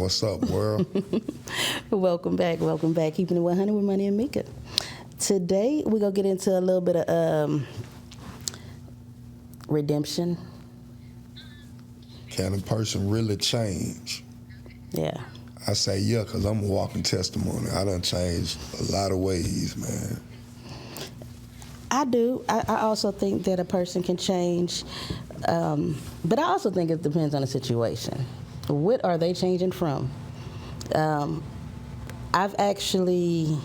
What's up, world? Welcome back. Keeping it 100 with Money and Meka. Today, we're going to get into a little bit of redemption. Can a person really change? Yeah. I say yeah, because I'm a walking testimony. I done changed a lot of ways, man. I do. I also think that a person can change, but I also think it depends on the situation. What are they changing from? I've actually,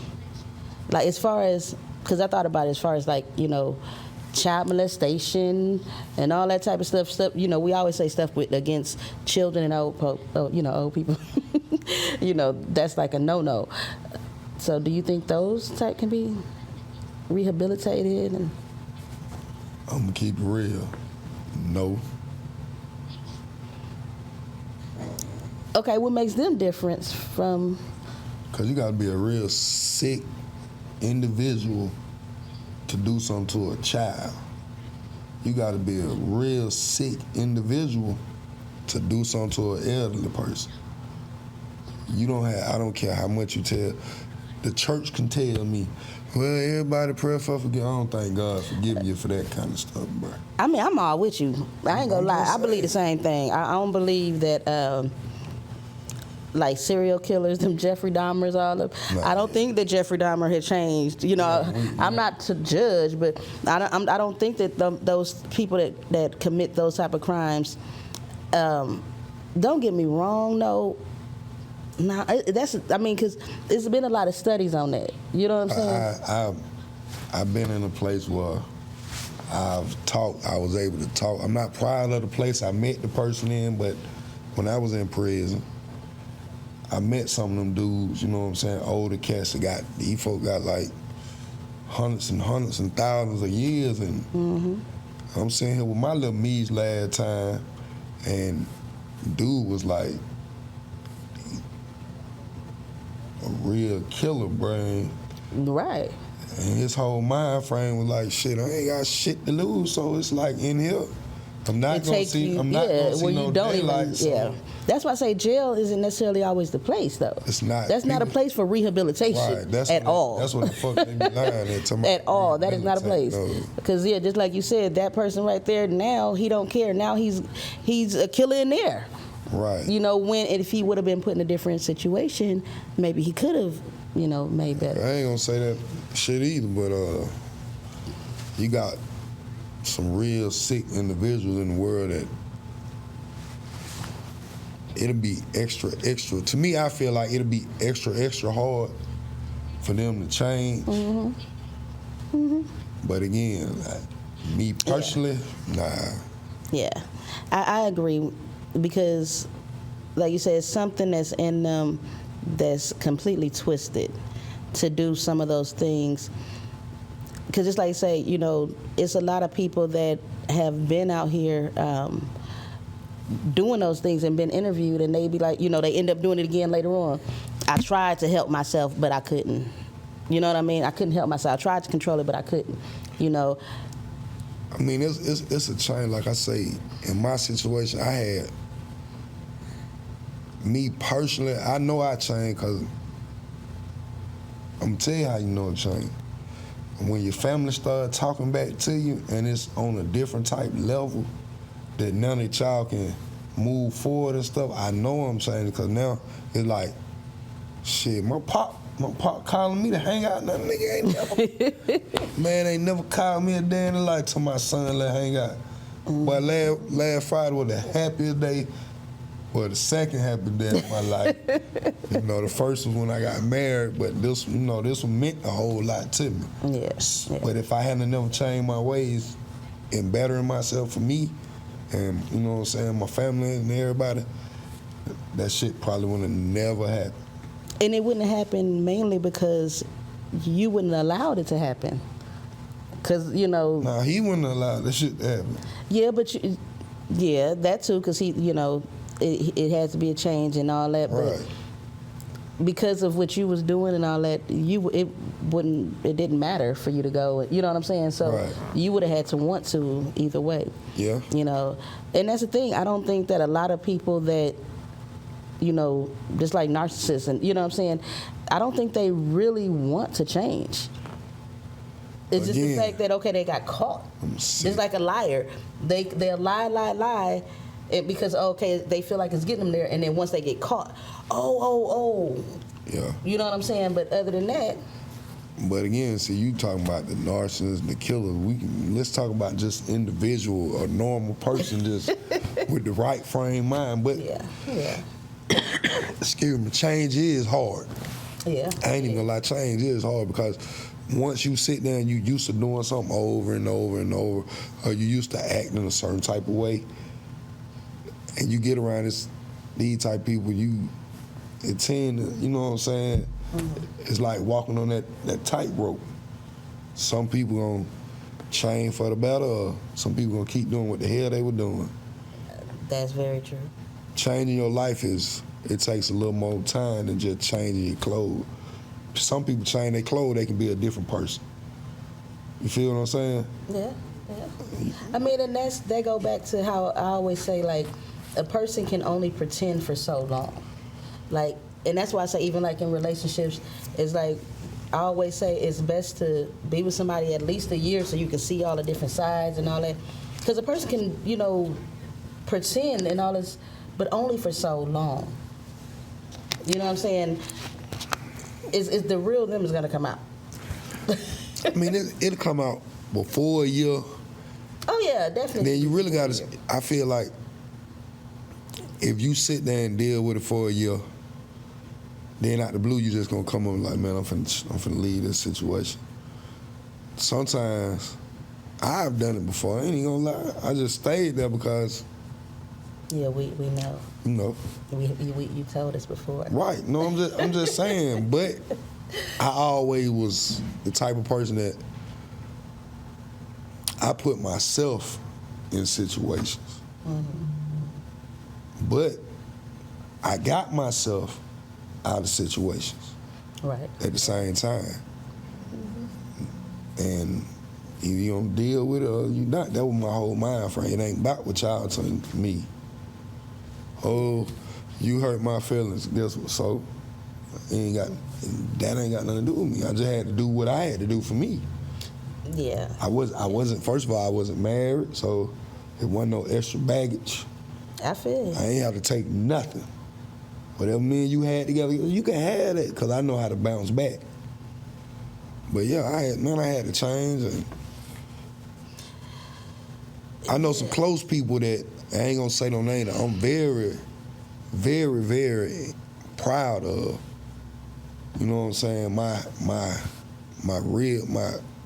like, as far as, because I thought about it as far as, like, you know, child molestation and all that type of stuff. You know, we always say stuff against children and old people. You know, that's like a no-no. So do you think those type can be rehabilitated? And I'm going to keep it real. No. Okay, what makes them different from? Because you got to be a real sick individual to do something to a child. You got to be a real sick individual to do something to an elderly person. You don't have, I don't care how much you tell. The church can tell me, well, everybody pray for forgive. I don't thank God forgive you for that kind of stuff, bro. I mean, I'm all with you. I ain't gonna lie. I believe the same thing. I don't believe that, like serial killers, them Jeffrey Dahmers, all of. I don't think that Jeffrey Dahmer had changed. You know, I'm not to judge, but I don't think that those people that commit those type of crimes. Don't get me wrong, no. No, I mean, because there's been a lot of studies on that. You know what I'm saying? I've been in a place where I was able to talk. I'm not proud of the place I met the person in, but when I was in prison, I met some of them dudes, you know what I'm saying, older cats that these folk got like hundreds and thousands of years, and I'm sitting here with my little me's last time, and dude was like a real killer brain. Right. And his whole mind frame was like, shit, I ain't got shit to lose, so it's like in here, I'm not gonna see no daylight. Yeah. That's why I say jail isn't necessarily always the place, though. It's not. That's not a place for rehabilitation at all. That's what the fuck they be lying at. At all. That is not a place. Because, just like you said, that person right there, now he don't care. Now he's a killer in there. Right. You know, if he would have been put in a different situation, maybe he could have, made better. I ain't gonna say that shit either, but you got some real sick individuals in the world that it'll be extra. To me, I feel like it'll be extra hard for them to change. But again, me personally, nah. Yeah, I agree, because, like you said, it's something that's in them that's completely twisted to do some of those things. Because it's like you say, it's a lot of people that have been out here doing those things and been interviewed, and they be like, they end up doing it again later on. I tried to help myself, but I couldn't. You know what I mean? I couldn't help myself. I tried to control it, but I couldn't. I mean, it's a change. Like I say, in my situation, I had, me personally, I know I changed because I'm going to tell you how you know it changed. When your family start talking back to you and it's on a different type level that none of y'all can move forward and stuff, I know I'm changing, because now it's like, shit, my pop calling me to hang out. That nigga ain't never called me a day in the life till my son let hang out. But last Friday was the happiest day, well, the second happiest day of my life. The first was when I got married, but this one meant a whole lot to me. Yes. Yeah. But if I hadn't never changed my ways and bettering myself for me, and my family and everybody, that shit probably would have never happened. And it wouldn't have happened mainly because you wouldn't have allowed it to happen. Because, Nah, he wouldn't allow that shit to happen. Yeah, but that too, because he, it has to be a change and all that. But right. Because of what you was doing and all that, it didn't matter for you to go. You know what I'm saying? So right. You would have had to want to either way. Yeah. And that's the thing. I don't think that a lot of people that just like narcissists, and you know what I'm saying. I don't think they really want to change. It's just the fact that they got caught. Just like a liar, they'll lie, and because they feel like it's getting them there, and then once they get caught, yeah, you know what I'm saying. But other than that. But again, see, you talking about the narcissist, the killer. Let's talk about just individual, a normal person, just with the right frame mind. But excuse me, change is hard. Yeah, I ain't even gonna lie, change is hard because once you sit there and you used to doing something over and over and over, or you used to acting a certain type of way, and you get around these type of people, it tend to, you know what I'm saying? It's like walking on that tightrope. Some people gonna change for the better, or some people gonna keep doing what the hell they were doing. That's very true. Changing your life it takes a little more time than just changing your clothes. Some people change their clothes, they can be a different person. You feel what I'm saying? Yeah. I mean, and that go back to how I always say, like, a person can only pretend for so long. Like, and that's why I say, even like in relationships, it's like, I always say it's best to be with somebody at least a year so you can see all the different sides and all that. Because a person can, pretend and all this, but only for so long. You know what I'm saying? Is the real them is going to come out. I mean, it'll come out before a year. Oh, yeah, definitely. Then you really got to, I feel like, if you sit there and deal with it for a year, then out the blue, you just gonna come up like, man, I'm finna leave this situation. Sometimes, I've done it before, I ain't even gonna lie. I just stayed there because... Yeah, we know. You know. You told us before. Right, no, I'm just saying, but I always was the type of person that I put myself in situations. Mm-hmm. But I got myself out of situations. Right. At the same time. Mm-hmm. And either you don't deal with it or you not. That was my whole mind frame. It ain't about what y'all telling me. Oh, you hurt my feelings. Guess what? So that ain't got nothing to do with me. I just had to do what I had to do for me. Yeah. I wasn't first of all, I wasn't married, so it wasn't no extra baggage. I feel it. I ain't have to take nothing. Whatever me and you had together, you can have it, because I know how to bounce back. But yeah, I had to change. And I know some close people that, I ain't gonna say no name, that I'm very, very, very proud of. You know what I'm saying? My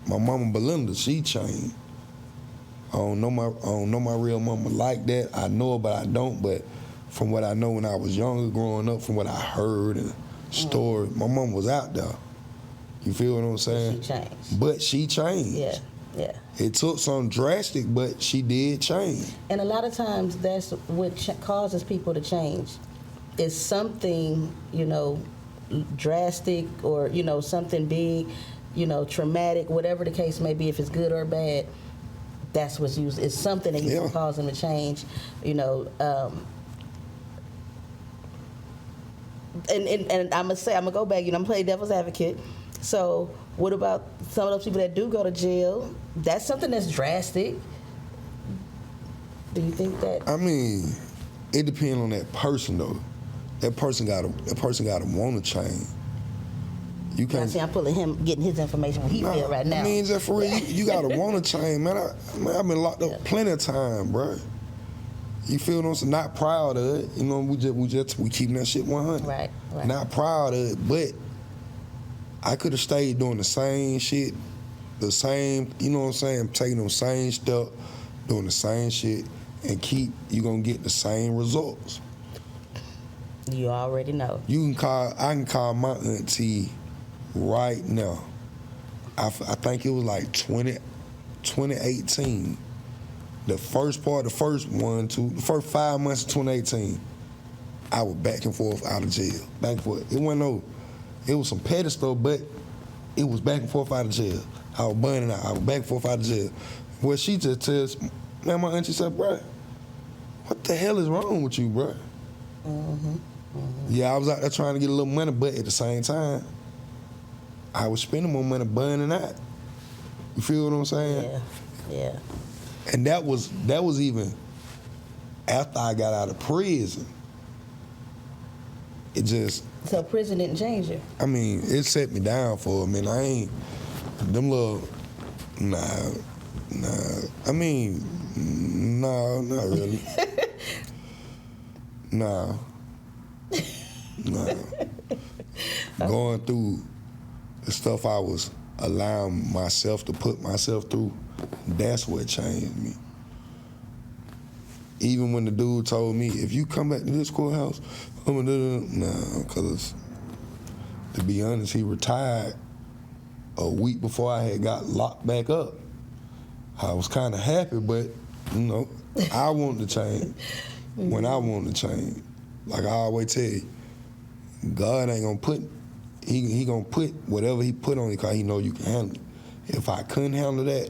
mama Belinda, she changed. I don't know my real mama like that. I know her, but I don't. But from what I know when I was younger, growing up, from what I heard and stories, my mom was out there. You feel what I'm saying? But she changed. Yeah. It took some drastic, but she did change. And a lot of times that's what causes people to change. Is something, drastic or, something big, traumatic, whatever the case may be, if it's good or bad, that's what's used. It's something that can cause them to change, And I'm gonna go back. I'm playing devil's advocate. So what about some of those people that do go to jail? That's something that's drastic. Do you think that? I mean, it depends on that person though. That person gotta want to change. You can't. See, I'm pulling him, getting his information when he feel right now. I mean, just for real, you gotta want to change, man. I've been locked up plenty of time, bro. You feel what I'm saying? Not proud of it. We keeping that shit 100. Right. Not proud of it, but I could have stayed doing the same shit, the same, you know what I'm saying, taking them same step, doing the same shit, and you gonna get the same results. You already know. I can call my auntie right now. I think it was like 2018. The first 5 months of 2018, I was back and forth out of jail. Back and forth. It was some petty stuff, but it was back and forth out of jail. I was burning out. I was back and forth out of jail. Well, she just tells, man, my auntie said, bro, what the hell is wrong with you, bro? Mm-hmm. Yeah, I was out there trying to get a little money, but at the same time, I was spending more money burning out. You feel what I'm saying? Yeah. And that was even after I got out of prison. It just... So prison didn't change you? I mean, it set me down for a minute. I ain't... Them little... Nah. I mean, no, not really. Nah. Going through the stuff I was allowing myself to put myself through, that's what changed me. Even when the dude told me, if you come back to this courthouse, I'm gonna do it. Nah, because to be honest, he retired a week before I had got locked back up. I was kind of happy, but, you know, I wanted to change when I wanted to change. Like I always tell you, God ain't gonna put, he gonna put whatever he put on you because he know you can handle it. If I couldn't handle that,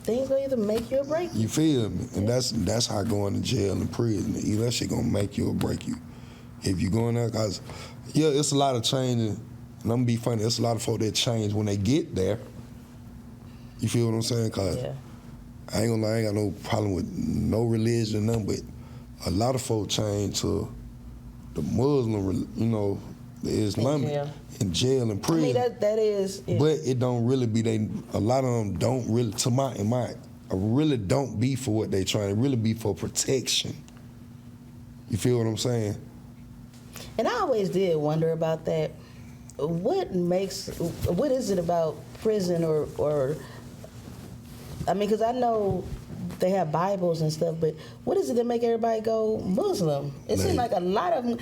things gonna either make you or break you. You feel me? And that's how going to jail and prison. Either that shit gonna make you or break you. If you going there, cause yeah, it's a lot of changing. And I'm gonna be funny. It's a lot of folk that change when they get there. You feel what I'm saying? Cause I ain't gonna lie, I ain't got no problem with no religion, nothing. But a lot of folk change to the Muslim, you know, the Islamic in jail and prison. I mean, that is. Yeah. But it don't really be a lot of them don't really, I really don't be for what they trying. It really be for protection. You feel what I'm saying? And I always did wonder about that. What is it about prison or I mean, because I know they have Bibles and stuff, but what is it that make everybody go Muslim? It seems like a lot of them,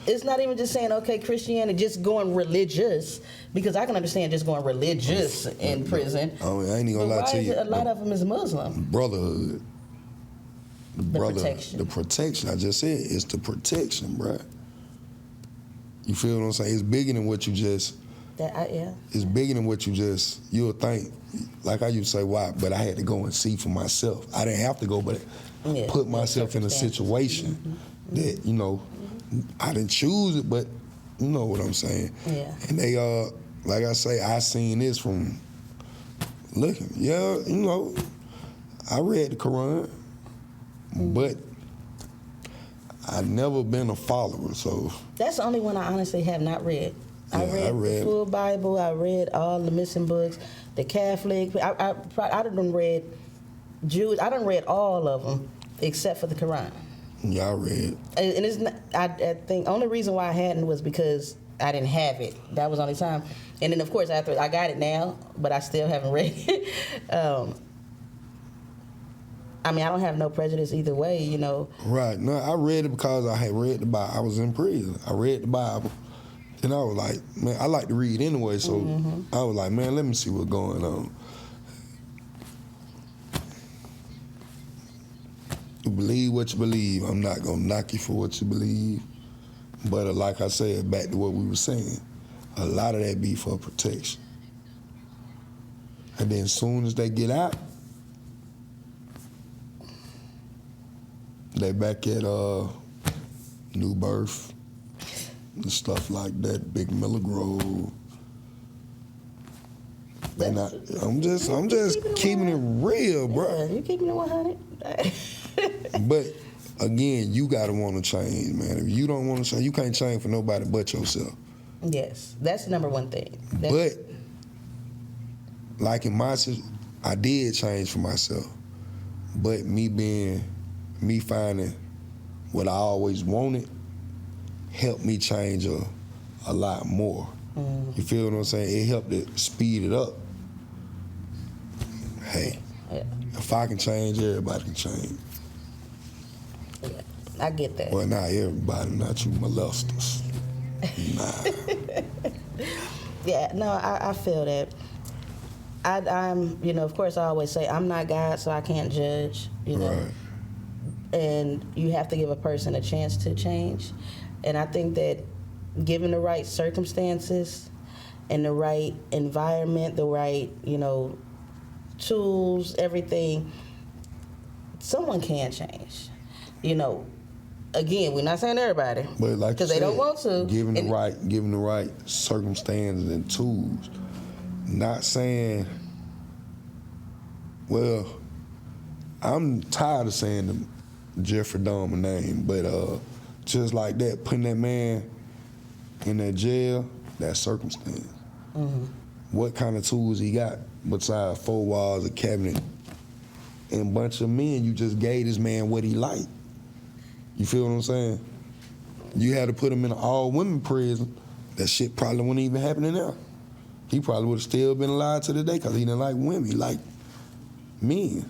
it's not even just saying, okay, Christianity, just going religious, because I can understand just going religious in prison. Oh, I ain't even gonna lie to you. A lot of them is Muslim. Brotherhood. Protection. The protection, I just said, it's the protection, bruh. You feel what I'm saying? It's bigger than what you just... It's bigger than what you'll think. Like I used to say, why? But I had to go and see for myself. I didn't have to go, but put myself in a situation that, you know, I didn't choose it, but you know what I'm saying. Yeah. And they, like I say, I seen this from looking. Yeah, you know, I read the Quran, but I never been a follower, so. That's the only one I honestly have not read. I read the full Bible. I read all the missing books, the Catholic. I done read Jews. I done read all of them except for the Quran. Yeah, I read. And it's not, I think only reason why I hadn't was because I didn't have it. That was the only time. And then of course after I got it now, but I still haven't read it. I mean, I don't have no prejudice either way, you know. Right. No, I read it because I had read the Bible. I was in prison. I read the Bible. And I was like, man, I like to read anyway, so I was like, man, let me see what's going on. You believe what you believe. I'm not going to knock you for what you believe. But like I said, back to what we were saying, a lot of that be for protection. And then as soon as they get out, they back at New Birth. And stuff like that, Big Miller Grove. I'm just keeping it real, bro. Yeah, you keeping it 100. But again, you gotta want to change, man. If you don't want to change, you can't change for nobody but yourself. Yes, that's the number one thing. But like in my situation, I did change for myself. But me finding what I always wanted helped me change a lot more. You feel what I'm saying? It helped to speed it up. Hey, if I can change, everybody can change. Yeah, I get that. Well, not everybody, not you molesters. Nah. Yeah, no, I feel that. I'm, you know, of course I always say I'm not God, so I can't judge, you know. Right. And you have to give a person a chance to change. And I think that given the right circumstances and the right environment, the right, you know, tools, everything, someone can change. You know, Again, we're not saying everybody, But like because they don't want to. Given the right circumstances and tools. Not saying, well, I'm tired of saying the Jeffrey Dahmer name, but just like that, putting that man in that jail, that circumstance. Mm-hmm. What kind of tools he got besides 4 walls, a cabinet, and a bunch of men? You just gave this man what he liked. You feel what I'm saying? You had to put him in an all-women prison. That shit probably wouldn't even happen now. He probably would have still been alive to today because he didn't like women. He liked men.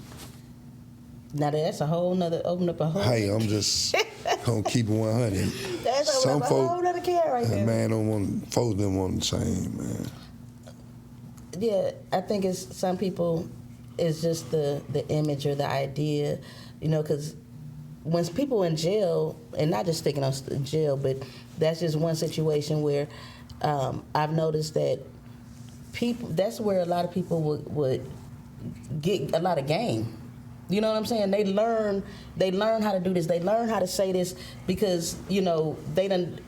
Now that's a whole nother, open up a whole... Hey, I'm just gonna keep it 100. That's open up a whole nother can right there. Man, folks don't want to change, man. Yeah, I think it's some people, it's just the image or the idea, you know, because when people in jail, and not just sticking on jail, but that's just one situation where I've noticed that people, that's where a lot of people would get a lot of game. You know what I'm saying? They learn how to do this. They learn how to say this because, you know, they done.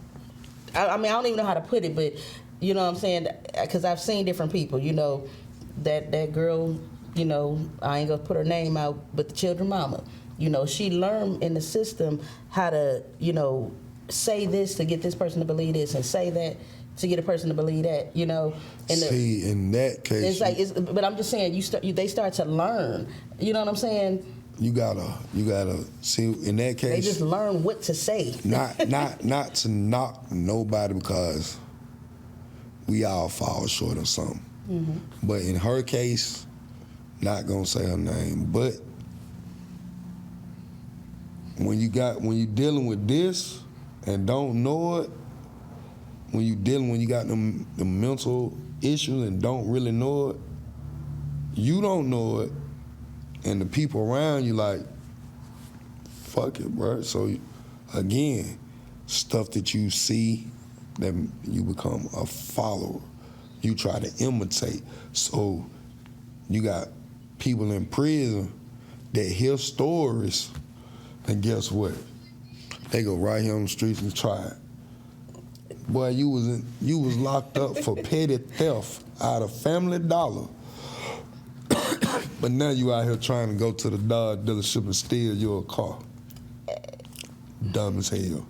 I mean, I don't even know how to put it, but you know what I'm saying? Because I've seen different people. You know, that girl. You know, I ain't gonna put her name out, but the children mama. You know, she learned in the system how to, you know, say this to get this person to believe this, and say that to get a person to believe that. You know. See, in that case, it's like. But I'm just saying, they start to learn. You know what I'm saying? You gotta see, in that case, they just learn what to say. not to knock nobody, because we all fall short of something. Mm-hmm. But in her case, not gonna say her name, but when you dealing with this and don't know it, when you got the mental issues and don't really know it, you don't know it, and the people around you like, fuck it, bro. So again, stuff that you see, that you become a follower. You try to imitate. So you got people in prison that hear stories, and guess what? They go right here on the streets and try it. Boy, you was locked up for petty theft out of Family Dollar. But now you out here trying to go to the Dodge dealership and steal your car. Dumb as hell.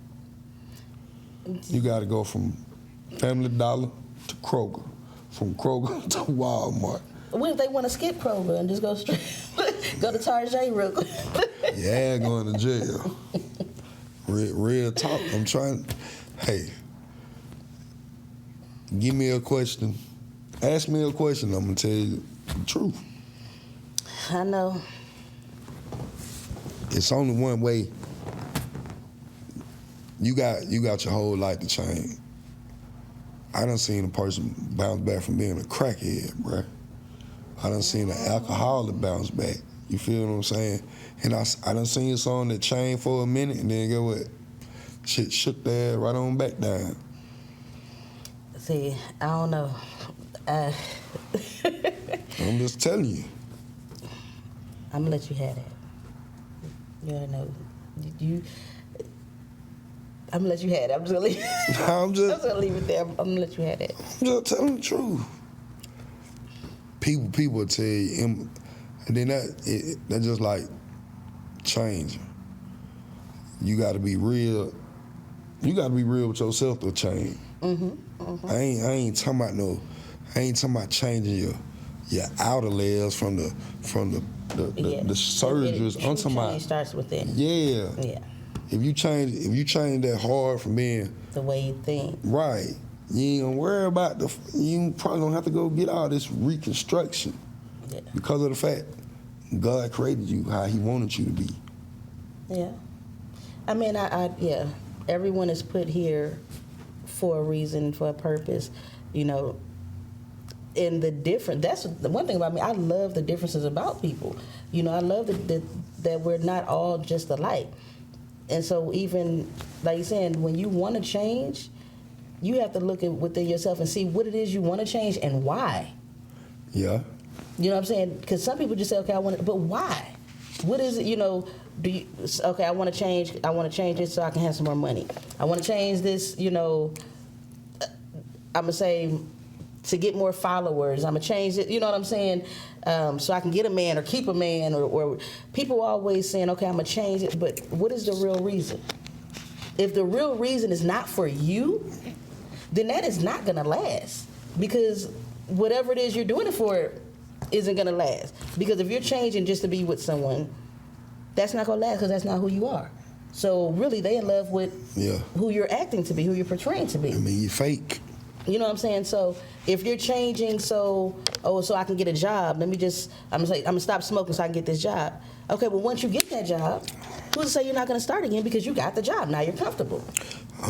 You got to go from Family Dollar to Kroger, from Kroger to Walmart. What if they want to skip Kroger and just go straight, go to Target real quick? Yeah, going to jail. Real talk. I'm trying. Hey, give me a question. Ask me a question. I'm gonna tell you the truth. I know. It's only one way. You got your whole life to change. I done seen a person bounce back from being a crackhead, bruh. I done seen an alcoholic bounce back. You feel what I'm saying? And I done seen someone that changed for a minute, and then get what? Shit shook their ass right on back down. See, I don't know. I'm just telling you. I'm gonna let you have that. You already know. I'm gonna let you have that. I'm just gonna leave it there. I'm gonna let you have that. I'm just telling the truth. People will tell you, and then that just like changing. You got to be real. You got to be real with yourself to change. Mm-hmm, mm-hmm. I ain't talking about changing your outer layers from the surgeries. I'm talking about change starts within. Yeah. Yeah. If you change that hard from being the way you think. Right. You ain't gonna worry about you probably gonna have to go get all this reconstruction. Yeah. Because of the fact God created you how he wanted you to be. Yeah. I mean, yeah. Everyone is put here for a reason, for a purpose, you know. And that's the one thing about me, I love the differences about people. You know, I love that we're not all just alike. And so even, like you're saying, when you want to change, you have to look at within yourself and see what it is you want to change and why. Yeah. You know what I'm saying? Because some people just say, okay, I want it, but why? What is it? Okay, I want to change. I want to change it so I can have some more money. I want to change this. I'm gonna say to get more followers. I'm gonna change it. You know what I'm saying? So I can get a man or keep a man, or people always saying, okay, I'm gonna change it. But what is the real reason? If the real reason is not for you, then that is not gonna last, because whatever it is you're doing it for isn't gonna last. Because if you're changing just to be with someone, that's not gonna last, because that's not who you are. So really, they in love with who you're acting to be, who you're portraying to be. I mean, you fake. You know what I'm saying? So if you're changing, so I can get a job, I'm gonna stop smoking so I can get this job. Okay, well, once you get that job, who's to say you're not gonna start again because you got the job? Now you're comfortable.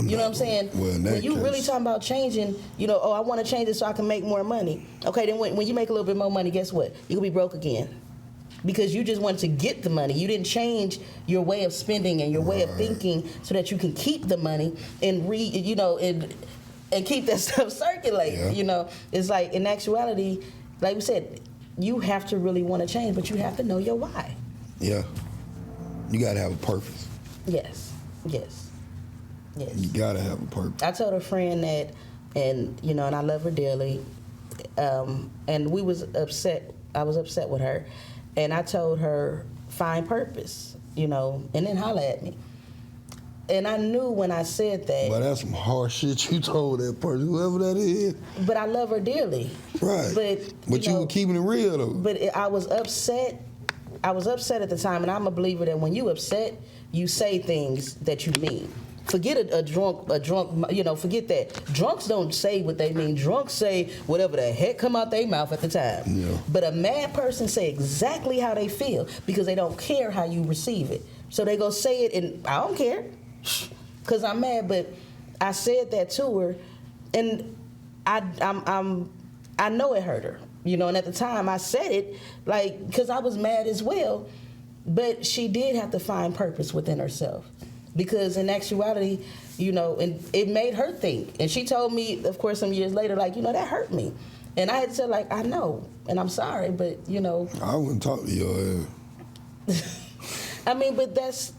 You know what I'm saying? Well, when you really talking about changing, I want to change it so I can make more money. Okay, then when you make a little bit more money, guess what? You're gonna be broke again. Because you just wanted to get the money. You didn't change your way of spending and your way of thinking so that you can keep the money and and keep that stuff circulating. Yeah. It's like, in actuality, like we said, you have to really want to change, but you have to know your why. Yeah. You got to have a purpose. Yes. You got to have a purpose. I told a friend that, and I love her dearly, and we was upset. I was upset with her, and I told her, find purpose, and then holler at me. And I knew when I said that. But that's some harsh shit you told that person, whoever that is. But I love her dearly. Right. But you were keeping it real, though. But I was upset. I was upset at the time, and I'm a believer that when you upset, you say things that you mean. Forget a drunk, forget that. Drunks don't say what they mean. Drunks say whatever the heck come out their mouth at the time. Yeah. But a mad person say exactly how they feel because they don't care how you receive it. So they go say it, and I don't care because I'm mad. But I said that to her, and I know it hurt her. And at the time I said it because I was mad as well. But she did have to find purpose within herself. Because in actuality, and it made her think. And she told me, of course, some years later, that hurt me. And I had said, I know, and I'm sorry, but, I wouldn't talk to your ass. But that's,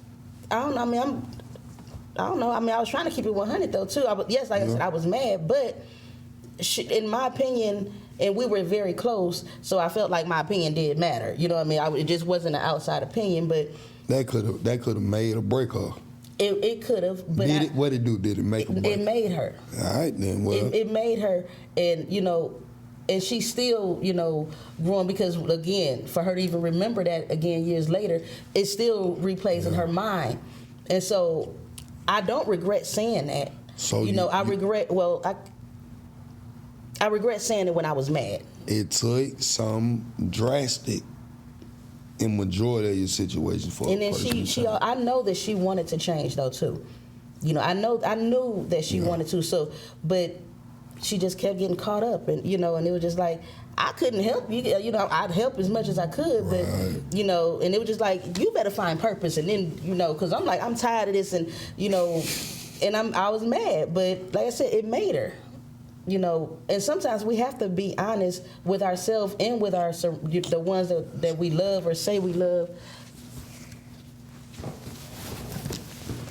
I don't know, I don't know. I was trying to keep it 100, though, too. I said, I was mad, but in my opinion, and we were very close, so I felt like my opinion did matter. You know what I mean? It just wasn't an outside opinion, but... That could have made or break her. It could have, but what did it do? Did it make her break? It made her. All right, then. Well, it made her, and and she's still growing, because again, for her to even remember that again years later, it still replays in her mind, and so I don't regret saying that. So I regret. Well, I regret saying it when I was mad. It took some drastic in majority of your situation for and a then person. I know that she wanted to change though too. I knew that she wanted to. So, but she just kept getting caught up, and and it was just like I couldn't help you. I'd help as much as I could, but and it was just like you better find purpose, and then because I'm tired of this, and and I was mad, but like I said, it made her. And sometimes we have to be honest with ourselves and with the ones that we love or say we love.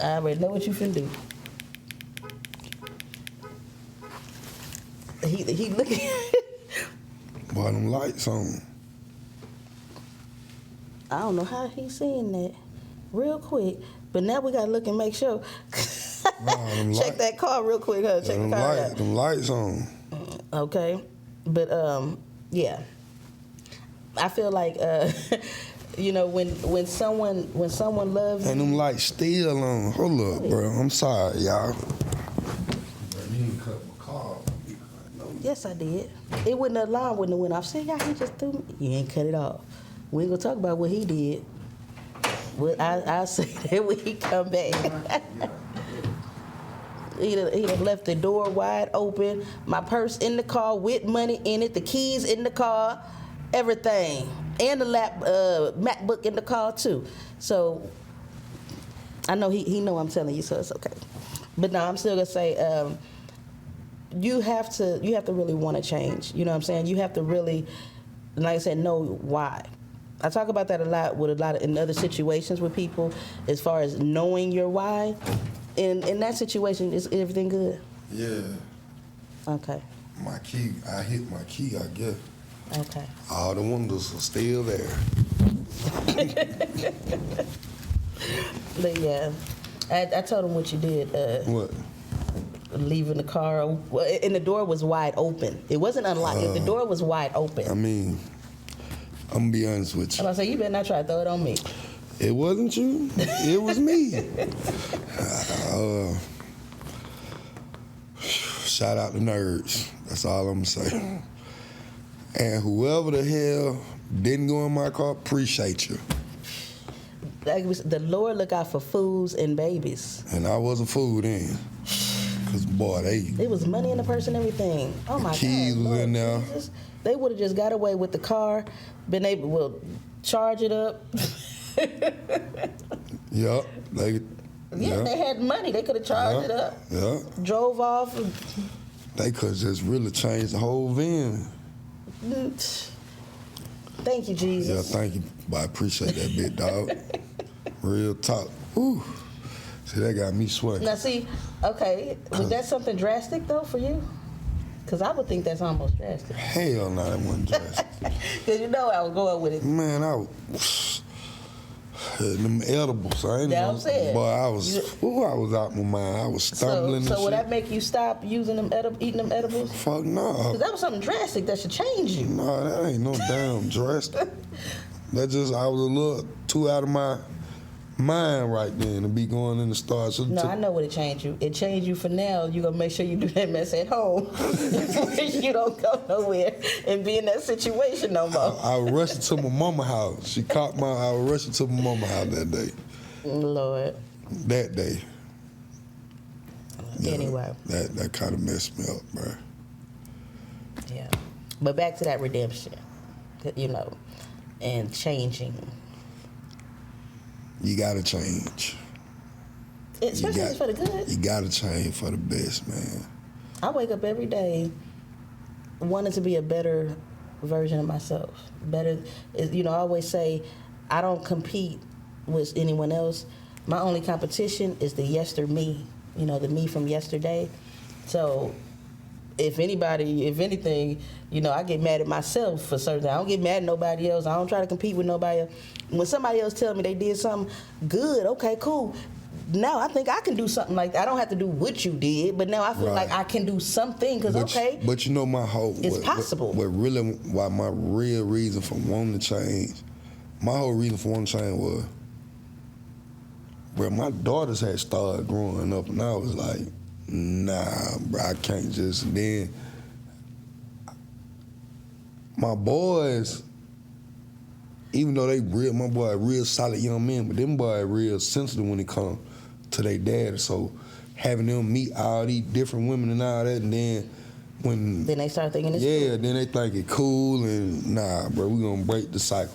I already know what you finna do. He looking. Boy, them lights on. I don't know how he's seeing that real quick, but now we gotta look and make sure. Check that car real quick, huh? Check the car out. Them lights on. Okay, but yeah, I feel like when someone loves you, and them lights still on. Hold up, bro. I'm sorry, y'all. You didn't cut my car. Yes, I did. It wouldn't, the alarm wouldn't have went off. See, y'all, he just threw me. You ain't cut it off. We ain't gonna talk about what he did. Well, I'll say that when he come back. He done left the door wide open, my purse in the car with money in it, the keys in the car, everything. And the MacBook in the car too. So I know he know I'm telling you, so it's okay. But no, I'm still gonna say you have to really want to change. You know what I'm saying? You have to really, like I said, know why. I talk about that a lot with in other situations with people, as far as knowing your why. In that situation, is everything good? Yeah. Okay. My key, I hit my key, I guess. Okay. All the windows are still there. But yeah, I told him what you did. What? Leaving the car, and the door was wide open. It wasn't unlocked. The door was wide open. I mean, I'm gonna be honest with you. And I said, you better not try to throw it on me. It wasn't you. It was me. Shout out to nerds. That's all I'm gonna say. And whoever the hell didn't go in my car, appreciate you. Like the Lord look out for fools and babies. And I was a fool then. Cause boy, it was money in the purse and everything. Oh my God. Keys was Lord in there. Jesus. They would have just got away with the car, been able to charge it up. Yup. They had money. They could have charged it up. Yeah. Drove off. They could just really change the whole VIN. Thank you, Jesus. Yeah, thank you. I appreciate that bit, dog. Real talk. Whew. See, that got me sweating. Now, see, okay, was that something drastic, though, for you? Because I would think that's almost drastic. Hell no, that wasn't drastic. Because you know I was going with it. Man, I was... them edibles, I ain't Yeah, know. I'm saying. Boy, I was out my mind. I was stumbling. So would shit. that make you stop using them eating them edibles? Fuck no. Because that was something drastic that should change you. No, that ain't no damn drastic. That just, I was a little too out of my mind right then to be going in the store. So No, I know what it changed you. It changed you for now. You're going to make sure you do that mess at home. You don't go nowhere and be in that situation no more. I rushed to my mama house. She caught I was rushing to my mama house that day. Lord. That day. Yeah, Anyway. That kind of messed me up, bro. Yeah. But back to that redemption, and changing. You gotta change. Especially if it's for the good. You gotta change for the best, man. I wake up every day wanting to be a better version of myself. Better, I always say, I don't compete with anyone else. My only competition is the me, the me from yesterday. So if anything, I get mad at myself for certain things. I don't get mad at nobody else. I don't try to compete with nobody else. When somebody else tells me they did something good, okay, cool. Now I think I can do something like that. I don't have to do what you did, but now I feel like I can do something because, okay. But my whole... It's possible. Why my real reason for wanting to change, my whole reason for wanting to change was, where my daughters had started growing up, and I was like, nah, bro, I can't just... Then my boys, even though my boy real solid young men, but them boys real sensitive when it comes to their dad. So having them meet all these different women and all that, and then when... Then they start thinking it's cool. cool. Then they think it's cool, and nah, bro, we gonna break the cycle.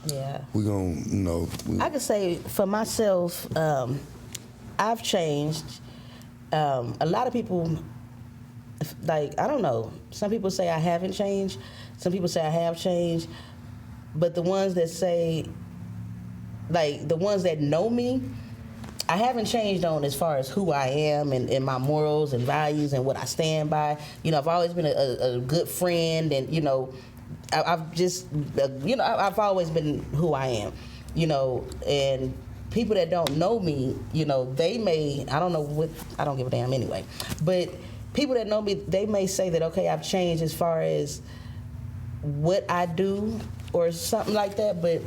Yeah. We gonna, I could say for myself, I've changed. A lot of people, I don't know. Some people say I haven't changed. Some people say I have changed. But the ones that say, the ones that know me, I haven't changed on as far as who I am and my morals and values and what I stand by. I've always been a good friend, and, I've just, I've always been who I am, and people that don't know me, they may, I don't give a damn anyway, but people that know me, they may say that, okay, I've changed as far as what I do or something like that, but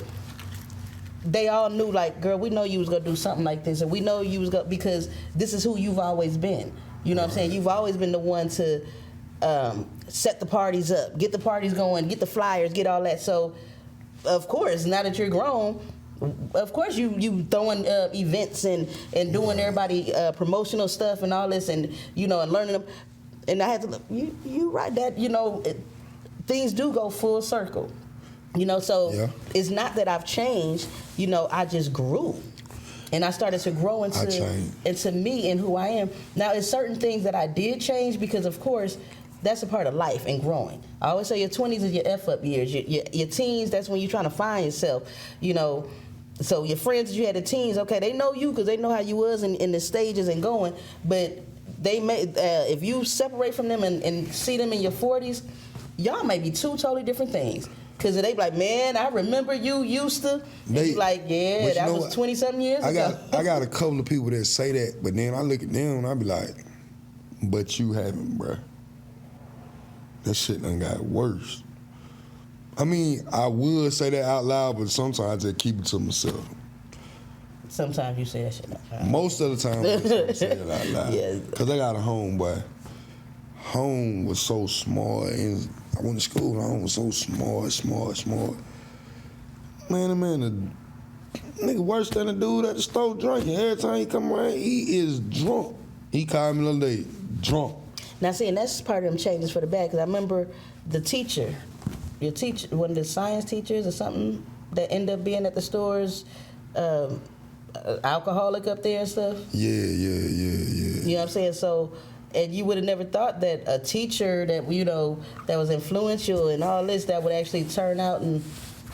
they all knew, girl, we know you was gonna do something like this, and we know you was gonna, because this is who you've always been. You know what I'm saying? You've always been the one to set the parties up, get the parties going, get the flyers, get all that. So, of course, now that you're grown, of course you throwing events and doing everybody promotional stuff and all this, and and learning them. And I had to look. You right that things do go full circle. So it's not that I've changed. I just grew. And I started to grow into me and who I am. Now, it's certain things that I did change because, of course, that's a part of life and growing. I always say your 20s is your F up years. Your teens, that's when you're trying to find yourself. So your friends that you had the teens, okay, they know you because they know how you was in the stages and going. But they may, if you separate from them and see them in your 40s, y'all may be two totally different things. Because they be like, man, I remember you used to. And you like, yeah, that was 20-something years ago. I got a couple of people that say that, but then I look at them and I be like, but you haven't, bruh. That shit done got worse. I mean, I would say that out loud, but sometimes I just keep it to myself. Sometimes you say that shit out loud. Most of the time I just say it out loud. Yeah. Because I got a homeboy. Home was so small, and I went to school, and home was so small. Man, the nigga worse than the dude at the store drinking. Every time he come around, he is drunk. He called me the other day, drunk. Now, see, and that's part of them changes for the bad, because I remember the teacher, your teacher, one of the science teachers or something that ended up being at the stores, alcoholic up there and stuff. Yeah. You know what I'm saying? So, and you would have never thought that a teacher that, that was influential and all this, that would actually turn out, and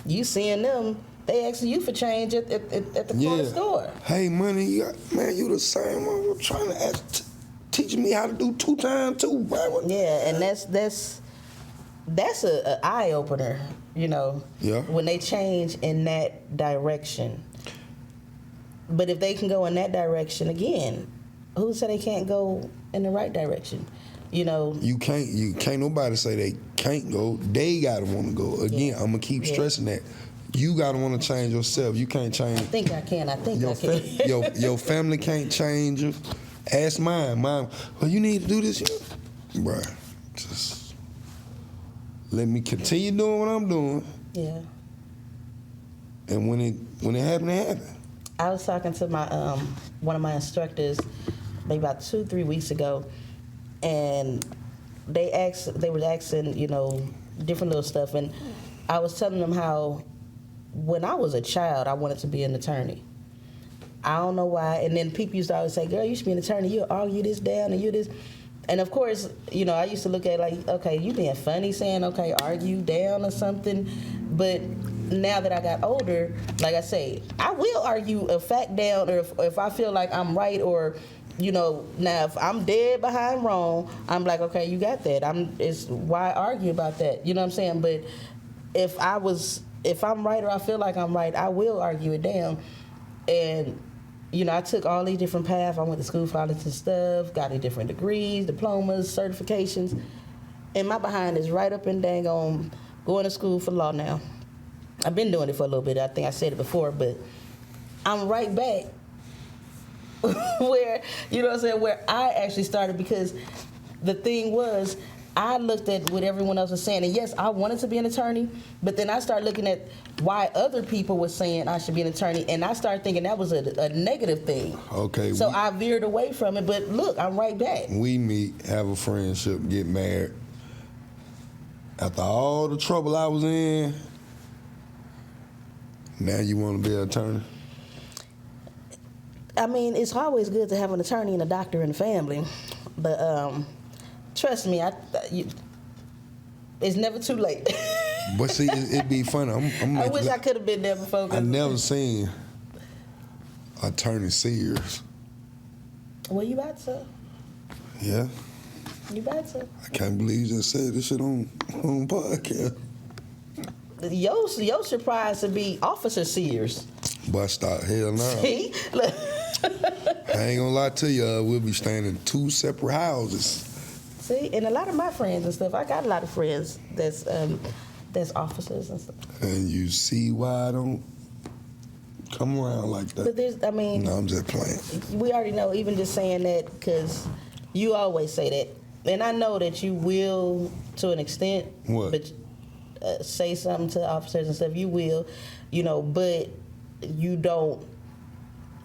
you seeing them, they asking you for change at the corner store. Hey, money, you the same one trying to teach me how to do 2 times 2, bro. Yeah, and that's an eye opener, Yeah. when they change in that direction. But if they can go in that direction again, who said they can't go in the right direction? You can't nobody say they can't go. They gotta want to go. Again, I'm gonna keep stressing that. You gotta want to change yourself. You can't change. I think I can. Your family can't change you. Ask mine. Mom, well, you need to do this. Bruh, just let me continue doing what I'm doing. Yeah. And when it happened, it happened. I was talking to my one of my instructors maybe about 2-3 weeks ago, and they were asking, different little stuff, and I was telling them how when I was a child, I wanted to be an attorney. I don't know why, and then people used to always say, girl, you should be an attorney, you'll argue this down and you this. And of course, I used to look at it like, okay, you being funny saying, okay, argue down or something. But now that I got older, like I say, I will argue a fact down, or if I feel like I'm right, or, now if I'm dead behind wrong, I'm like, okay, you got that. Why argue about that? You know what I'm saying? But if I'm right or I feel like I'm right, I will argue it down. And I took all these different paths. I went to school for all this stuff, got these different degrees, diplomas, certifications. And my behind is right up and dang on going to school for law now. I've been doing it for a little bit. I think I said it before, but I'm right back where, where I actually started, because the thing was, I looked at what everyone else was saying, and yes, I wanted to be an attorney, but then I started looking at why other people were saying I should be an attorney, and I started thinking that was a negative thing. Okay. So I veered away from it, but look, I'm right back. We meet, have a friendship, get married. After all the trouble I was in, now you want to be an attorney? I mean, it's always good to have an attorney and a doctor in the family, but trust me, it's never too late. But see, it'd be funny. I wish I could have been there before. I never seen Attorney Sears. Well, you about to. Yeah. You about to. I can't believe you just said this shit on podcast. Your surprise to be Officer Sears. Bust out, hell no. See? Look. I ain't gonna lie to you, we'll be staying in 2 separate houses. See, and a lot of my friends and stuff, I got a lot of friends that's officers and stuff. And you see why I don't come around like that. But no, I'm just playing. We already know, even just saying that, because you always say that. And I know that you will, to an extent. What? But say something to officers and stuff, you will, but you don't,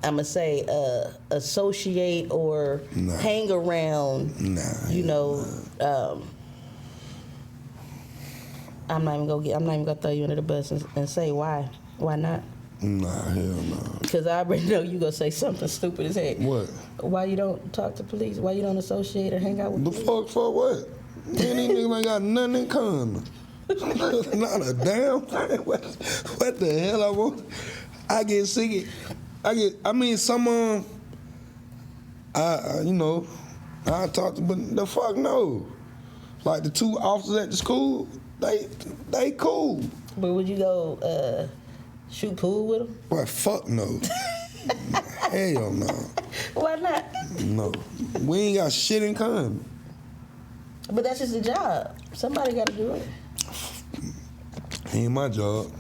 I'm going to say, associate or hang around, I'm not even gonna throw you under the bus and say why not. Nah, hell no. Because I already know you gonna say something stupid as heck. What? Why you don't talk to police? Why you don't associate or hang out with the police? fuck for what? Man, these niggas ain't got nothing in common. Not a damn thing. What the hell I want? I get sick. Some I talk to, but the fuck no. Like the two officers at the school, they cool. But would you go shoot pool with them? But fuck no. Hell no. Why not? No. We ain't got shit in common. But that's just a job. Somebody got to do it. Ain't my job.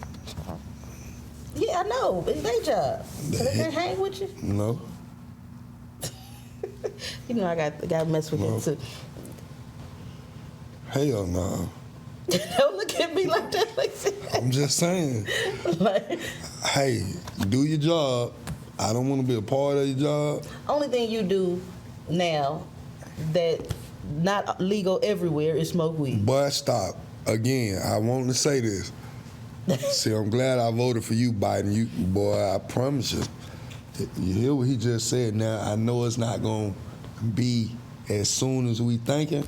Yeah, I know. It's their job. So they can hang with you? No. You know I got to mess with him too. Hell no. Don't look at me like that. I'm just saying. Hey, do your job. I don't want to be a part of your job. Only thing you do now that not legal everywhere is smoke weed. But stop. Again, I want to say this. See, I'm glad I voted for you, Biden. You, boy, I promise you. You hear what he just said now. I know it's not going to be as soon as we thinking,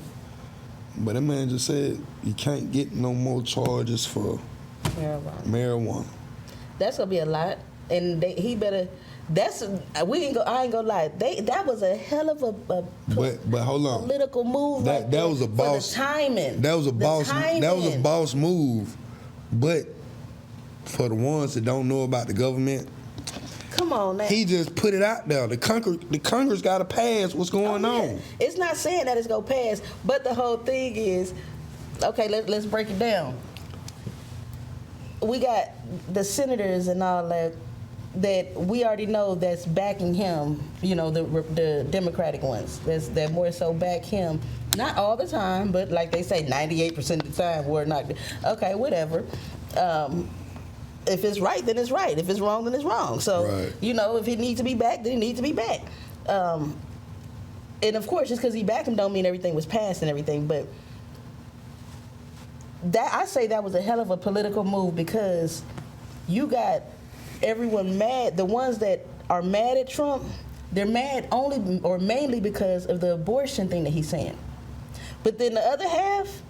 but that man just said you can't get no more charges for marijuana. That's going to be a lot, and he better... I ain't gonna lie. That was a hell of a but hold on. Political move. That was a boss. For the timing. That was a boss. Timing. That was a boss move. But for the ones that don't know about the government, come on, now. He just put it out there. The Congress got to pass what's going on. It's not saying that it's gonna pass, but the whole thing is, okay. Let's break it down. We got the senators and all that we already know that's backing him, you know, the Democratic ones that more so back him. Not all the time, but like they say, 98% of the time we're not. Okay, whatever. If it's right, then it's right. If it's wrong, then it's wrong. So, right. You know, if he needs to be back, then he needs to be back. And of course, just because he backed him don't mean everything was passed and everything, but I say that was a hell of a political move because you got everyone mad. The ones that are mad at Trump, they're mad only or mainly because of the abortion thing that he's saying. But then the other half,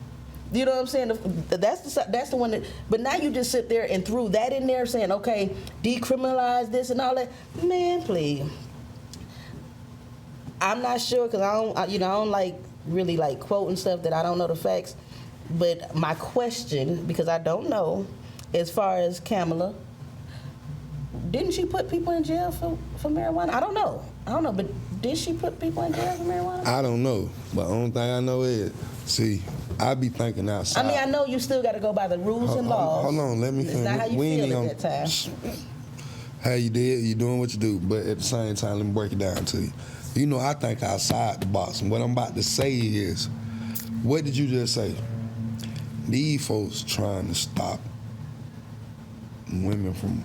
you know what I'm saying? That's the one that. But now you just sit there and threw that in there, saying, okay, decriminalize this and all that. Man, please. I'm not sure because I don't like really like quoting stuff that I don't know the facts. But my question, because I don't know, as far as Kamala. Didn't she put people in jail for marijuana? I don't know, but did she put people in jail for marijuana? I don't know, but the only thing I know is, see, I be thinking outside. I mean, I know you still got to go by the rules and laws. Hold on, let me finish. It's not how you feel at that time. How you did, you doing what you do, but at the same time, let me break it down to you. You know, I think outside the box, and what I'm about to say is, what did you just say? These folks trying to stop women from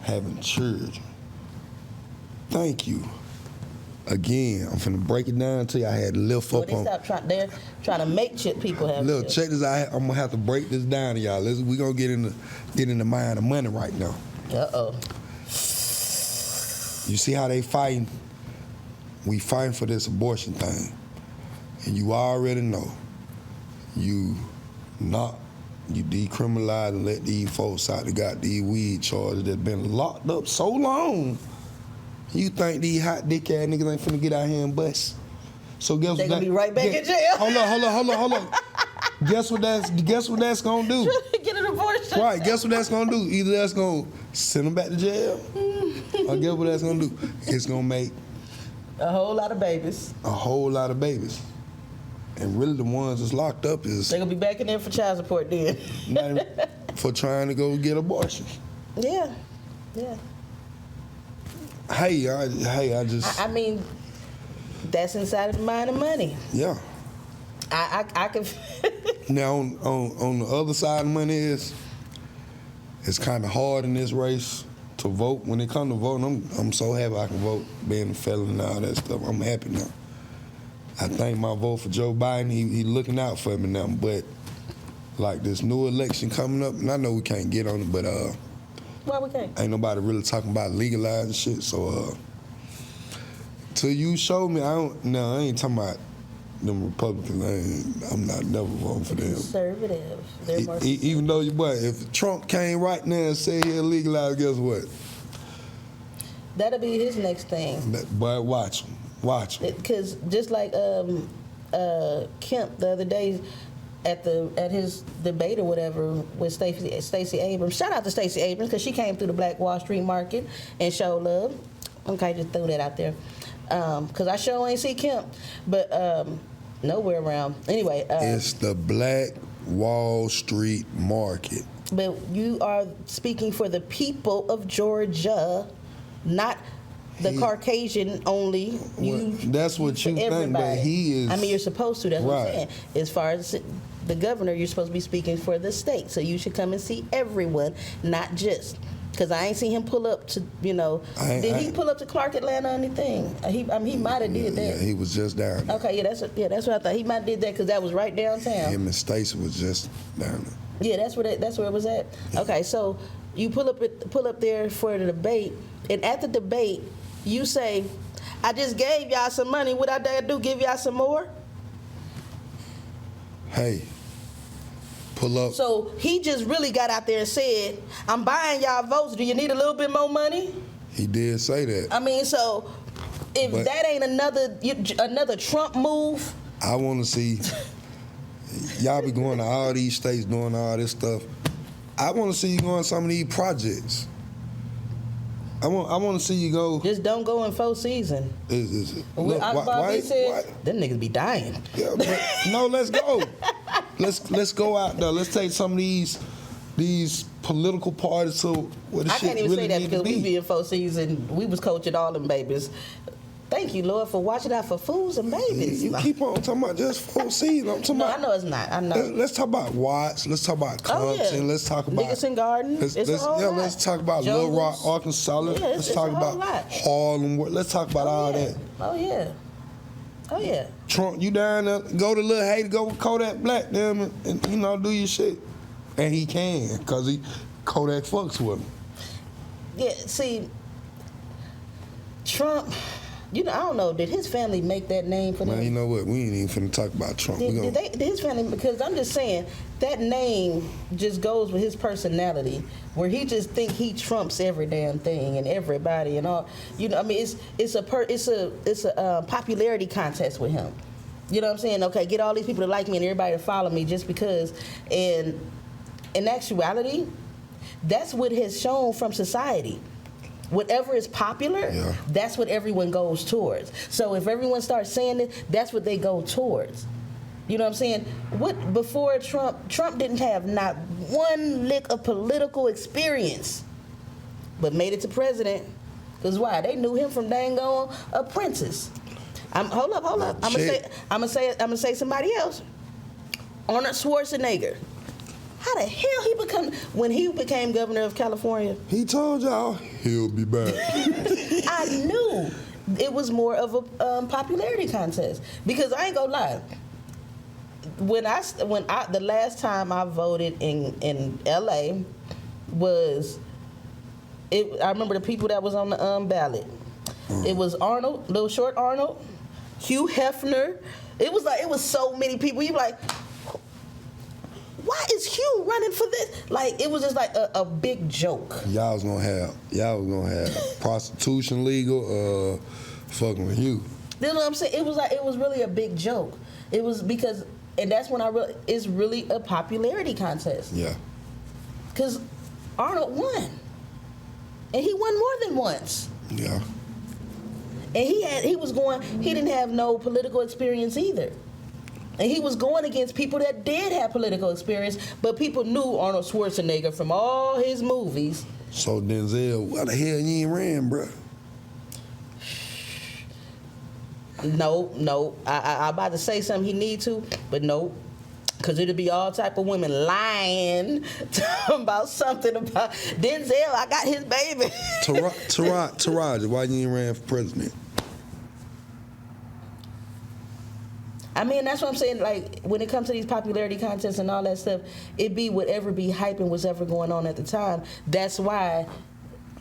having children. Thank you. Again, I'm finna break it down to you. I had to lift up on. They're trying to make people have. Look, check this out. I'm gonna have to break this down to y'all. We gonna get in the mind of money right now. You see how they fighting? We fighting for this abortion thing, and you already know. You decriminalize and let these folks out that got these weed charges that been locked up so long. You think these hot dick ass niggas ain't finna get out here and bust? So guess they what? They gonna be right back in jail. Hold on. Guess what that's gonna do? Get an abortion. Right. Guess what that's gonna do? Either that's gonna send them back to jail, or guess what that's gonna do? It's gonna make a whole lot of babies. And really the ones that's locked up is... They're going to be back in there for child support then. For trying to go get abortions. Yeah. Hey, I just... I mean, that's inside of the mind of money. Yeah. I can... Now, on the other side of money is, it's kind of hard in this race to vote. When it comes to voting, I'm so happy I can vote, being a felon and all that stuff. I'm happy now. I think my vote for Joe Biden, he looking out for me now. But like this new election coming up, and I know we can't get on it, but why we can't? Ain't nobody really talking about legalizing shit. So till you show me, I ain't talking about them Republicans, I'm not never voting for them. Conservative. They're more Even though if Trump came right now and said he'll legalize, guess what? That'll be his next thing. But watch him. Because just like Kemp the other day at his debate or whatever with Stacey Abrams. Shout out to Stacey Abrams because she came through the Black Wall Street market and showed love. Okay, just throw that out there. Because I sure ain't see Kemp, but nowhere around. Anyway. It's the Black Wall Street market. But you are speaking for the people of Georgia, not the Caucasian only. That's what you think, but he is. I mean, you're supposed to. That's what I'm right. saying. As far as the governor, you're supposed to be speaking for the state. So you should come and see everyone, not just. Because I ain't seen him pull up to, did he pull up to Clark, Atlanta or anything? He might have did that. Yeah, he was just down there. Okay, that's what I thought. He might have did that because that was right downtown. Him and Stacey was just down there. Yeah, that's where it was at. Yeah. Okay, so you pull up there for the debate, and at the debate, you say, "I just gave y'all some money. What I dare do? Give y'all some more?" Hey, pull up. So he just really got out there and said, "I'm buying y'all votes. Do you need a little bit more money?" He did say that. I mean, so if that ain't another Trump move, I want to see y'all be going to all these states doing all this stuff. I want to see you go on some of these projects. I want to see you go. Just don't go in 4 seasons. Look, Bobby said, them niggas be dying. Yeah, but no, let's go. Let's go out there. Let's take some of these political parties to where the I shit can't even really say that need because to we be in 4 seasons. We was coaching all them babies. Thank you, Lord, for watching out for fools and babies. You keep on talking about just 4 seasons. I'm talking about. I know it's not. I know. Let's talk about Watts. Let's talk about Compton. Let's talk about Nickerson Garden. It's a whole lot. Let's talk about Little Rock, Arkansas. Let's talk about Harlem. Let's talk about all that. Oh yeah. Trump, you down there? Go to Lil Haiti, go with Kodak Black, them, and do your shit. And he can, because Kodak fucks with him. Yeah, see, Trump, I don't know, did his family make that name for them? Man, you know what? We ain't even finna talk about Trump. Did his family, because I'm just saying, that name just goes with his personality, where he just think he trumps every damn thing and everybody and all. I mean, it's a popularity contest with him. You know what I'm saying? Okay, get all these people to like me and everybody to follow me just because. And in actuality, that's what has shown from society. Whatever is popular, that's what everyone goes towards. So if everyone starts saying it, that's what they go towards. You know what I'm saying? Before Trump didn't have not one lick of political experience, but made it to president. Because why? They knew him from dang on Apprentice. Hold up. I'm gonna say somebody else. Arnold Schwarzenegger. How the hell when he became governor of California? He told y'all he'll be back. I knew it was more of a popularity contest because I ain't gonna lie. The last time I voted in LA I remember the people that was on the ballot. It was Arnold, Little Short Arnold, Hugh Hefner. It was so many people. You like, why is Hugh running for this? Like, it was just like a big joke. Y'all was gonna have prostitution legal, fucking with Hugh. You know what I'm saying? It was really a big joke. It was because, and that's when it's really a popularity contest. Yeah. Because Arnold won, and he won more than once. Yeah. And he didn't have no political experience either. And he was going against people that did have political experience, but people knew Arnold Schwarzenegger from all his movies. So Denzel, why the hell you ain't ran, bro? No. I'm about to say something he need to, but no. Because it'll be all type of women lying about something about Denzel, I got his baby. Taraji, why you ain't ran for president? I mean, that's what I'm saying. Like, when it comes to these popularity contests and all that stuff, it be whatever be hyping what's ever going on at the time. That's why,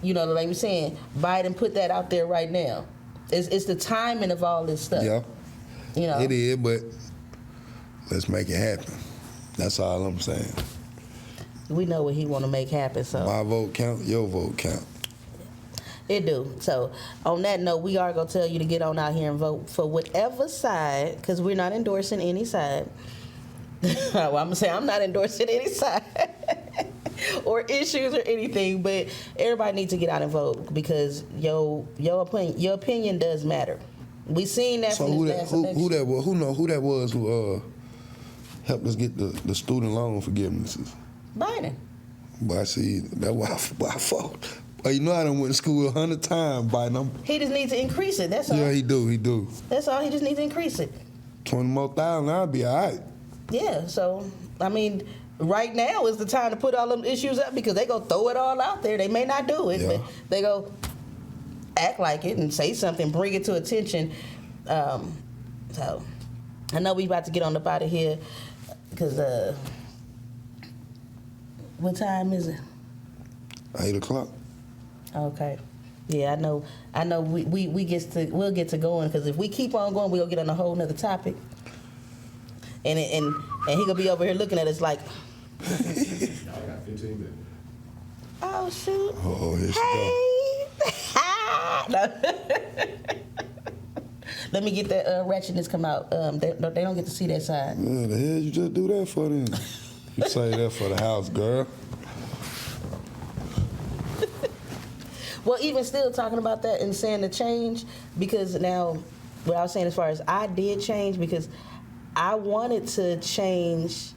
like we're saying, Biden put that out there right now. It's the timing of all this stuff. Yeah. You know, it is, but let's make it happen. That's all I'm saying. We know what he want to make happen. So my vote count, your vote count. It do. So on that note, we are gonna tell you to get on out here and vote for whatever side, because we're not endorsing any side. Well, I'm gonna say I'm not endorsing any side or issues or anything, but everybody needs to get out and vote because your opinion does matter. We seen that. So from who this that was who helped us get the student loan forgivenesses? Biden. But I see that's why I fought. But you know I done went to school 100 times, Biden. He just needs to increase it. That's all. Yeah, he do. That's all. He just needs to increase it. 20 more thousand, I'll be all right. Yeah. So I mean, right now is the time to put all them issues up because they gonna throw it all out there. They may not do it, but they go act like it and say something, bring it to attention. So I know we about to get on up out of here because what time is it? 8 o'clock. Okay. Yeah, I know we'll get to going because if we keep on going, we'll get on a whole nother topic. And he gonna be over here looking at us like I got 15 minutes. oh shoot. Oh, here she Hey. Let me get that ratchetness come out. They don't get to see that side. Yeah, the hell you just do that for then? You say that for the house, girl. Well, even still talking about that and saying the change, because now what I was saying as far as I did change, because I wanted to change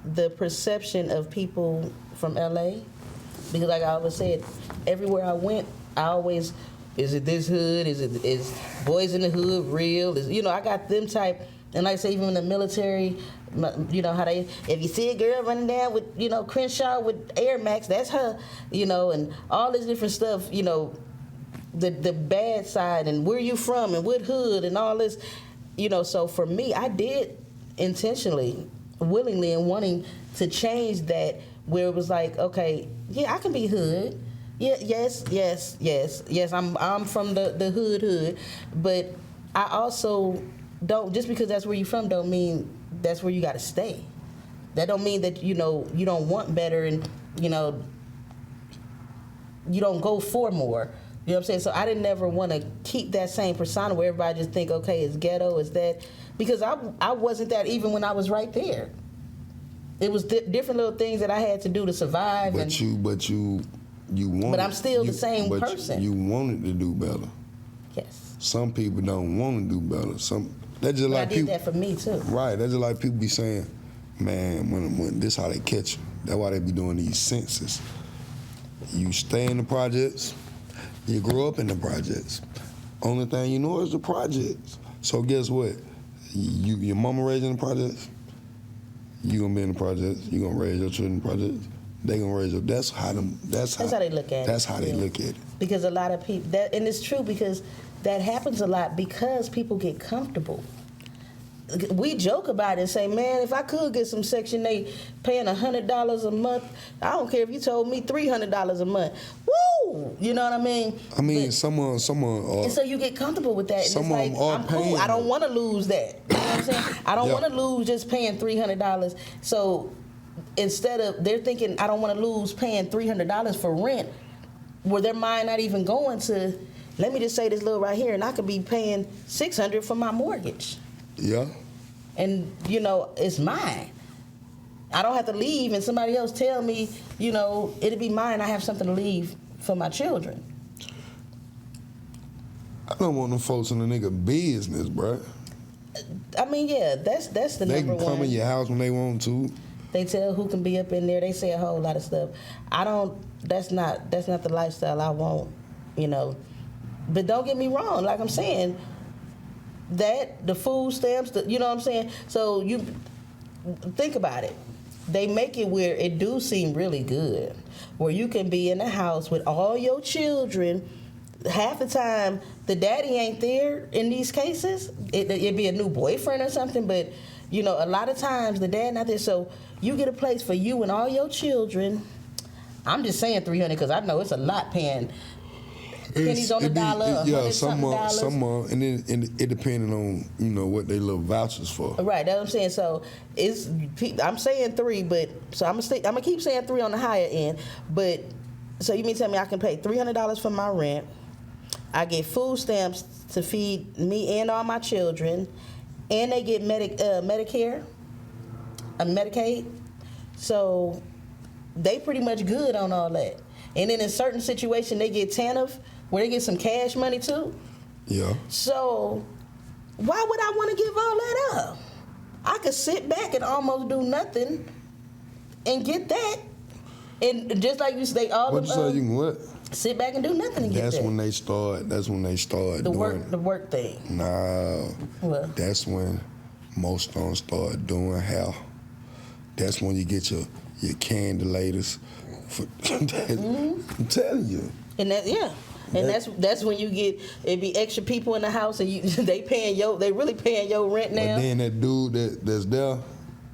the perception of people from LA, because like I always said, everywhere I went, I always, is it this hood? Is Boys in the Hood real? I got them type, and like I say, even in the military, you know how they, if you see a girl running down with, Crenshaw with Air Max, that's her, and all this different stuff, the bad side and where you from and what hood and all this, so for me, I did intentionally, willingly and wanting to change that where it was like, okay, yeah, I can be hood. Yeah, yes, I'm from the hood, but I also don't, just because that's where you're from don't mean that's where you got to stay. That don't mean that, you don't want better and, you don't go for more. You know what I'm saying? So I didn't never want to keep that same persona where everybody just think, okay, it's ghetto, it's that. Because I wasn't that even when I was right there. It was different little things that I had to do to survive. But you wanted. But I'm still the same person. You wanted to do better. Yes. Some people don't want to do better. That's just but like I did people, that for me too. Right. That's just like people be saying, man, when this how they catch you. That's why they be doing these census. You stay in the projects. You grow up in the projects. Only thing you know is the projects. So guess what? Your mama raised in the projects. You gonna be in the projects. You gonna raise your children in the projects. They gonna raise up. That's how they look at it. That's how they look at it. Because a lot of people, and it's true because that happens a lot because people get comfortable. We joke about it and say, man, if I could get some Section 8 paying $100 a month, I don't care if you told me $300 a month. Woo! You know what I mean? I mean, someone. And so you get comfortable with that. And some of them are I'm paying. cool. I don't want to lose that. You know what I'm saying? I don't want to lose just paying $300. So instead of, they're thinking, I don't want to lose paying $300 for rent, where their mind not even going to, let me just say this little right here, and I could be paying $600 for my mortgage. Yeah. And, it's mine. I don't have to leave and somebody else tell me, it'll be mine. I have something to leave for my children. I don't want them folks in the nigga business, bro. I mean, yeah, that's the they number one. They can come in your house when they want to. They tell who can be up in there. They say a whole lot of stuff. That's not the lifestyle I want, But don't get me wrong. Like I'm saying, the food stamps, you know what I'm saying? So you think about it. They make it where it do seem really good, where you can be in the house with all your children. Half the time, the daddy ain't there in these cases. It'd be a new boyfriend or something, but, a lot of times the dad not there. So you get a place for you and all your children. I'm just saying $300 because I know it's a lot paying pennies on the dollar. Yeah, some $100 and then it depending on what they little vouchers for. Right, that's what I'm saying. So I'm saying 3, but so I'm gonna keep saying 3 on the higher end. But so you mean tell me I can pay $300 for my rent? I get food stamps to feed me and all my children, and they get Medicare, Medicaid. So they pretty much good on all that. And then in certain situations, they get TANF, where they get some cash money too. Yeah. So why would I want to give all that up? I could sit back and almost do nothing and get that. And just like you say, all what of you say? You can what? Sit back and do nothing and get that. That's when they start the doing work thing. Nah. Well, that's when most don't start doing hair. That's when you get your candilators. I'm telling you. And that's when you get it be extra people in the house and they really paying your rent now. But then that dude that's there,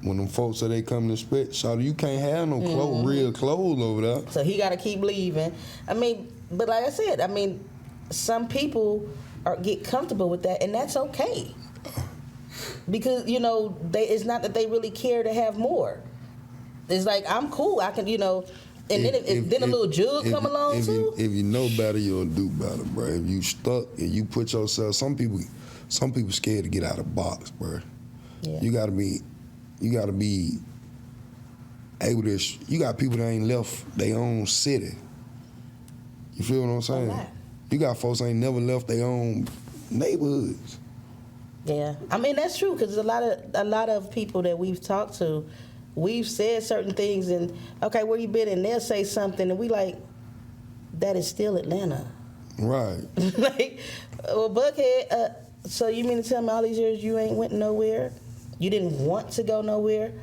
when them folks say they come to inspect, shawty, you can't have no real clothes over there. So he got to keep leaving. I mean, but like I said, some people get comfortable with that, and that's okay. Because it's not that they really care to have more. It's like I'm cool. I can And then a little jug come along too. If you know better, you'll do better, bro. If you stuck and you put yourself, some people scared to get out of the box, bro. Yeah. You gotta be able to. You got people that ain't left their own city. You feel what I'm saying? Right. You got folks that ain't never left their own neighborhoods. Yeah, that's true because a lot of people that we've talked to. We've said certain things and, okay, where you been? And they'll say something and we like, that is still Atlanta. Right. Like, well, Buckhead, so you mean to tell me all these years you ain't went nowhere? You didn't want to go nowhere?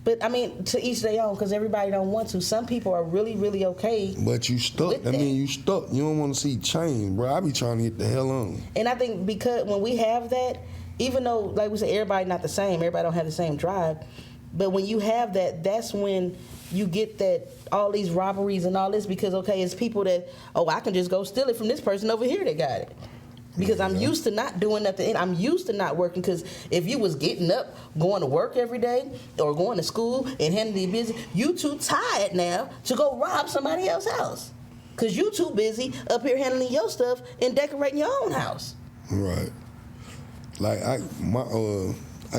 But, to each their own because everybody don't want to. Some people are really, really okay. But you stuck. You stuck. You don't want to see change, bro. I be trying to get the hell on. And I think because when we have that, even though, like we said, everybody not the same, everybody don't have the same drive, but when you have that, that's when you get that all these robberies and all this because, okay, it's people that, I can just go steal it from this person over here that got it. Because I'm used to not doing nothing. And I'm used to not working because if you was getting up, going to work every day or going to school and handling your business, you too tired now to go rob somebody else's house. Because you too busy up here handling your stuff and decorating your own house. Right. Like, I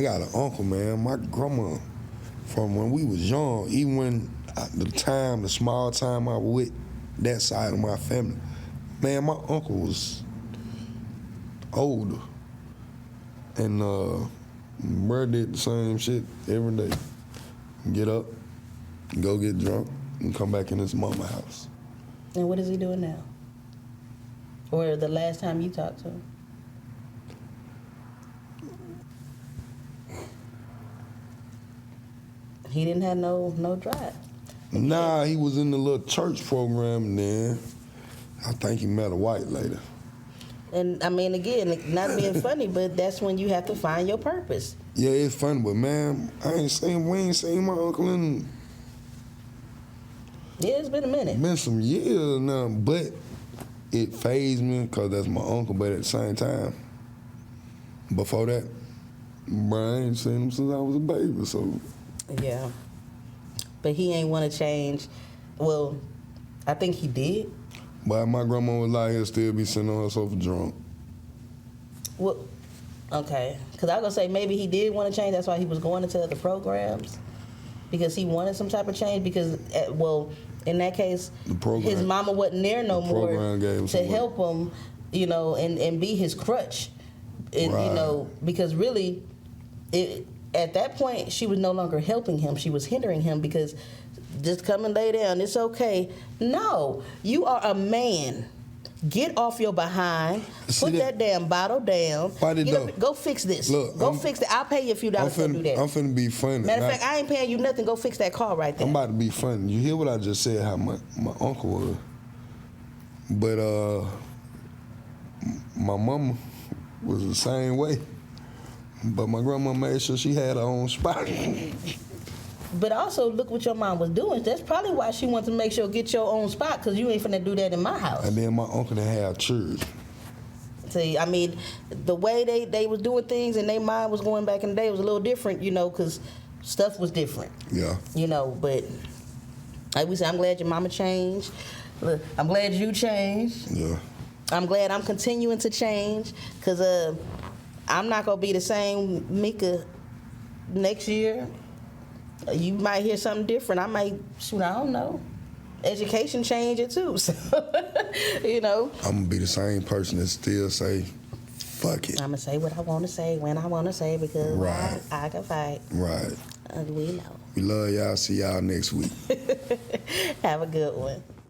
got an uncle, man. My grandma, from when we was young, even when the small time I was with that side of my family, man, my uncle was older. And bro did the same shit every day. Get up, go get drunk, and come back in his mama's house. And what is he doing now? Or the last time you talked to him? He didn't have no drive. Nah, he was in the little church program and then I think he met a white lady. And again, not being funny, but that's when you have to find your purpose. Yeah, it's funny, but man, we ain't seen my uncle in. Yeah, it's been a minute. Been some years now, but it fazed me because that's my uncle. But at the same time, before that, bro, I ain't seen him since I was a baby. So yeah, but he ain't want to change. Well, I think he did. But my grandma was like, he'll still be sitting on her sofa drunk. Well, okay. Because I was going to say maybe he did want to change. That's why he was going into other programs. Because he wanted some type of change. Because, in that case, his mama wasn't there no more to help him, and be his crutch. And, right. Because really, at that point, she was no longer helping him. She was hindering him because just come and lay down. It's okay. No, you are a man. Get off your behind. Put that damn bottle down. Go fix this. Look, go fix it. I'll pay you a few dollars to do that. I'm finna be funny. Matter of fact, I ain't paying you nothing. Go fix that car right there. I'm about to be funny. You hear what I just said, how my uncle was. But my mama was the same way. But my grandma made sure she had her own spot. But also, look what your mom was doing. That's probably why she wanted to make sure get your own spot, because you ain't finna do that in my house. And then my uncle that had church. See, I mean, the way they was doing things and their mind was going back in the day was a little different, you know, because stuff was different. Yeah. You know, but like we said, I'm glad your mama changed. Look, I'm glad you changed. Yeah. I'm glad I'm continuing to change, because I'm not going to be the same Meka next year. You might hear something different. I might, shoot, I don't know. Education changed it too, so, you know. I'm going to be the same person that still say, fuck it. I'm going to say what I want to say when I want to say, because Right. I can fight. Right. We know. We love y'all. See y'all next week. Have a good one.